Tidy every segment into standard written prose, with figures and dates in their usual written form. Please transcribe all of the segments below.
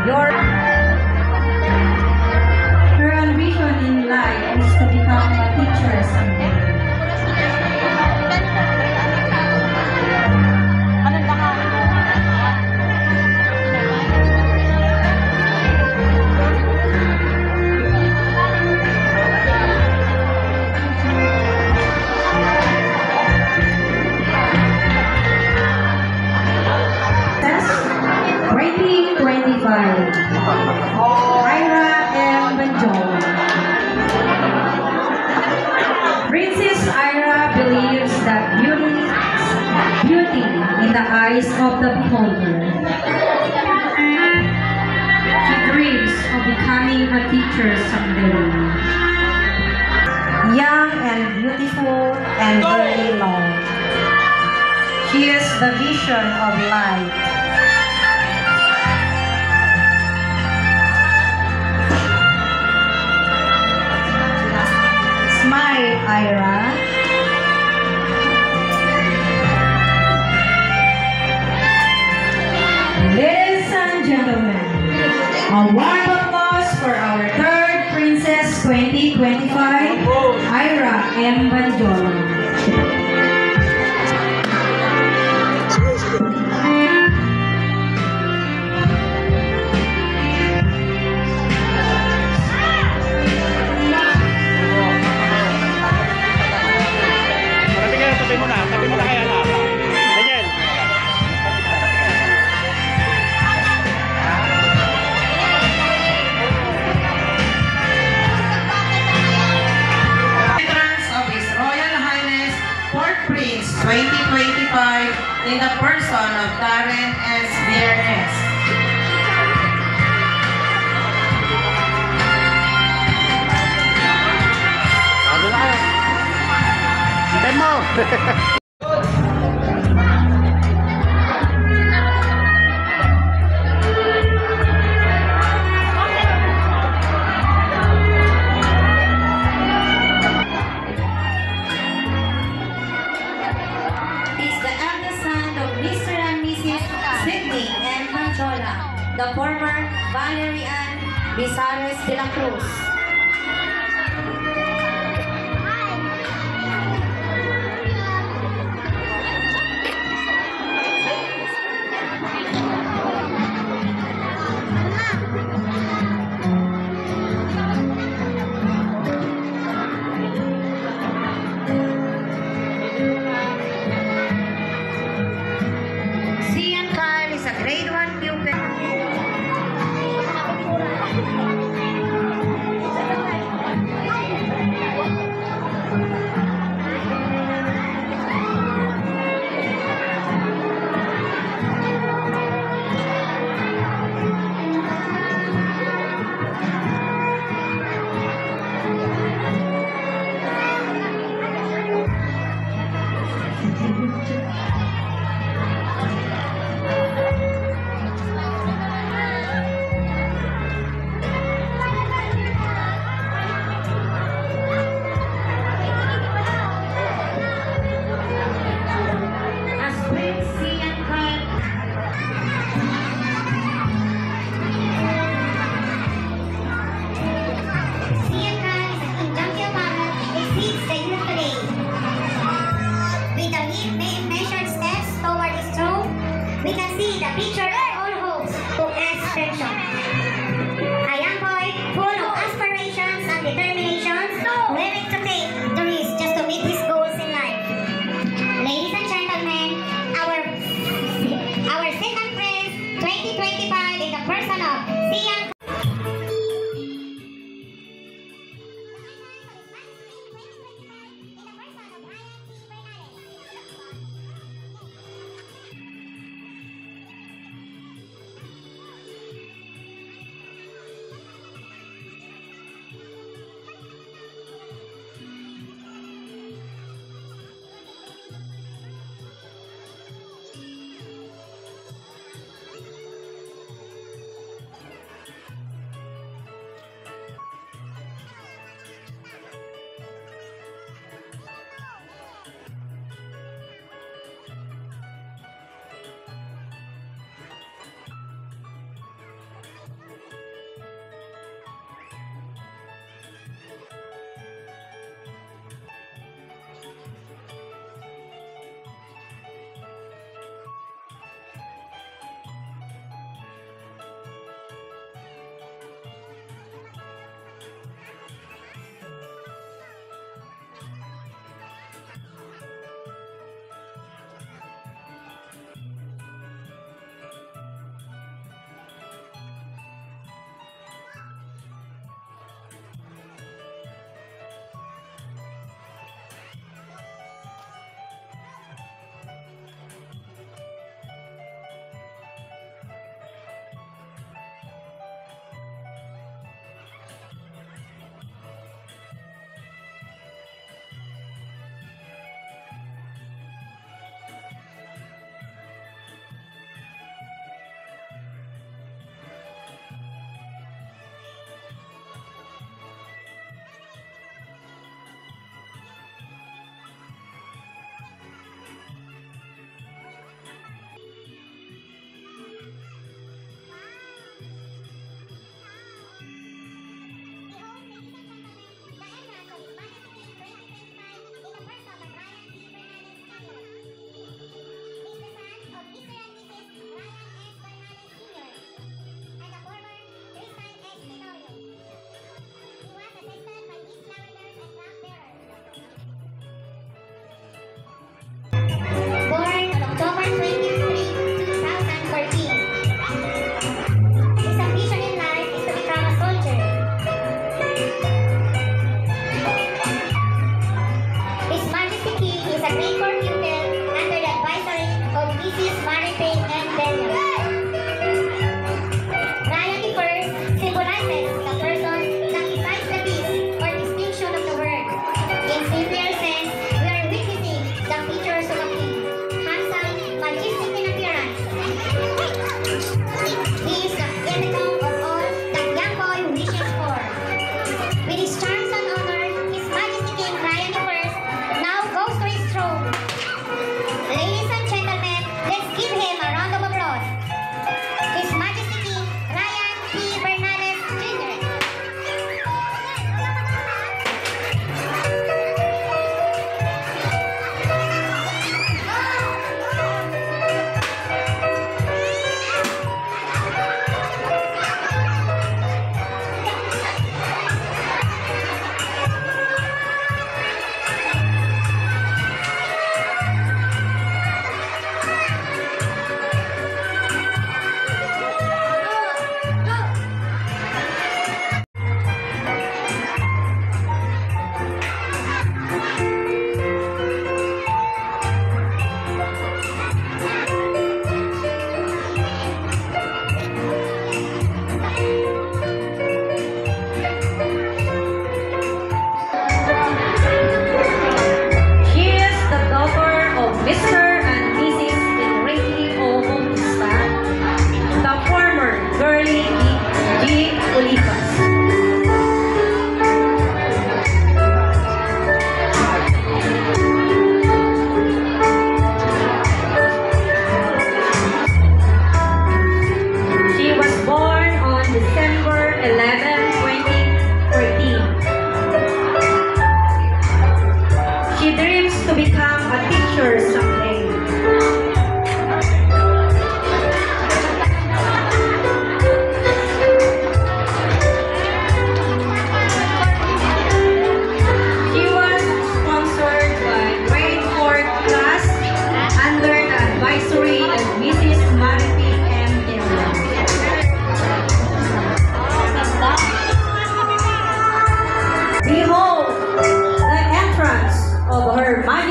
Your ambition in life is to become a teacher someday. Ira M. Banjol. Princess Ira believes that beauty in the eyes of the beholder. She dreams of becoming a teacher someday. Young and beautiful and very long. She is the vision of life. Smile, Ira. Ladies and gentlemen, a warm applause for our third Princess 2025, Ira M. Banjol. Tabi mo na kaya na. Daniel. Entrance of His Royal Highness Port Prince 2025 in the person of Darren S. Viernes. Ano na kayo? Sintay mo! The former Valerie Ann Bizares de la Cruz. Sian Kyle is a grade 1 pupil.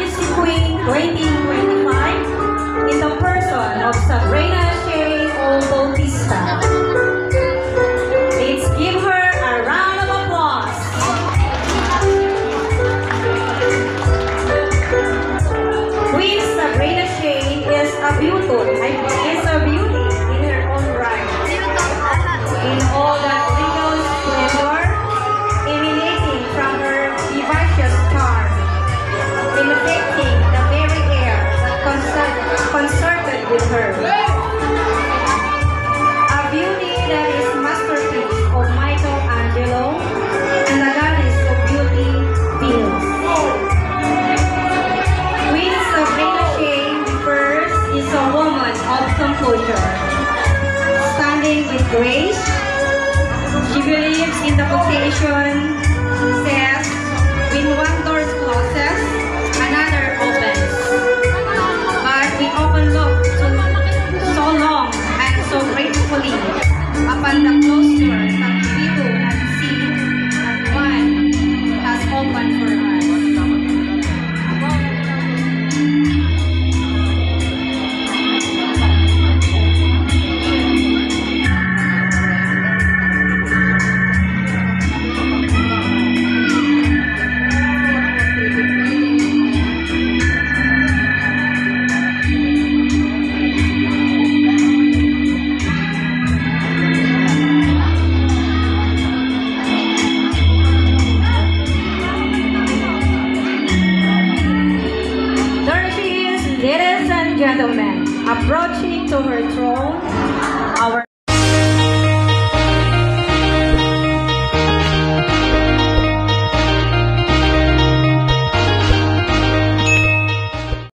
Miss Queen 2025 in the person of Sabrina Shea O. Bautista. Let's give her a round of applause. Queen Sabrina Shea is a beauty in her own right. In all that legal splendor, emanating from her vivacious charm, infecting the very air that concerted with her. A beauty that is masterpiece of Michelangelo and the goddess of beauty, Venus. Queen Sabrina Shea first is a woman of composure, standing with grace. She believes in the quotation, says, when one door closes, another opens. But we often look so long and so gratefully upon the closed doors that we do and see that one has opened for us. There she is, ladies and gentlemen, approaching to her throne,